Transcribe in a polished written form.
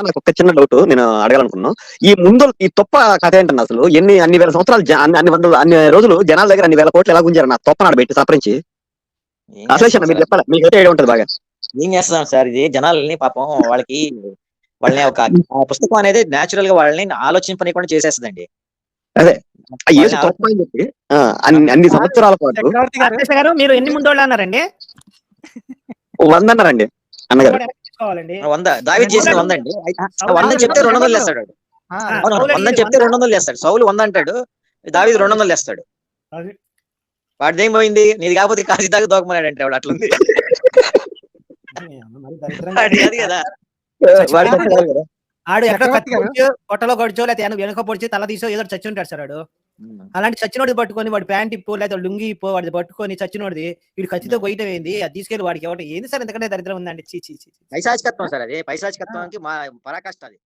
నాకు ఒక చిన్న డౌట్ నేను అడగాలనుకున్నాను. ఈ తొప్ప కథ ఏంటండి అసలు? అన్ని వేల సంవత్సరాలు అన్ని రోజులు జనాల దగ్గర అన్ని వేల కోట్లు ఎలా గుంజారు నా తొప్ప నాడబెట్టి సపరించి? ఏం అసలు చేస్తాం మీరు సార్ చెప్పాలి, మీకు ఐడియా ఉంటుంది బాగా. ఏం చేస్తాం సార్, ఇది జనాలని పాపం వాళ్ళని ఒక ఆ పుస్తకం అనేది న్యాచురల్ గా వాళ్ళని ఆలోచింపనీయకుండా చేసేస్తుందండి. అదే ఆ యేసు వాళ్ళని తొప్ప అని చెప్పి అన్ని సంవత్సరాల పాటు చక్రవర్తి గారు రాజేష్ గారు మీరు ఎన్ని ముందోళ్ళు అన్నారండి? 100 అన్నారండి అన్నగారు. కూడా వెనక్కి తీసుకోవాలండి. 100 దావీదు చేసిన 100 అండి. 100 అని చెప్తే 200 వేస్తాడు. అవును, 100 అని చెప్తే 200 వేస్తాడు. సౌలు 100 అంటాడు, దావీదు 200 వేస్తాడు. అది. వాడిది ఏం పోయింది? నీది కాకపోతే కాశీ దాకా దోకమన్నాడు అంటే వాడు అట్లుంది. మరి దరిద్రంగా వాడిది కాదు కదా. వాడి తప్పు కాదు కదా. ఆడు ఎక్కడ చక్రవర్తి గారు. కొట్టలో కొడిచో లేకపోతే వెనక పొడిచి తల తీసో ఏదో చచ్చి ఉంటాడు సార్ ఆడు. అలాంటి చచ్చినోడి పట్టుకొని వాడి ప్యాంట్ ఇప్పు లేకపోతే లుంగి ఇప్పు వాడి పట్టుకొని చచ్చినోడిది వీడు కత్తితో కొయ్యటం ఏంది? అది తీసుకెళ్లి వాడికి ఎవరు ఏంది సార్? ఎందుకంటే దరిద్రం ఉందండి. చీ చీ చీ. పైశాచికత్వం సార్, అది పైశాచికత్వానికి మా పరాకాష్ట అది.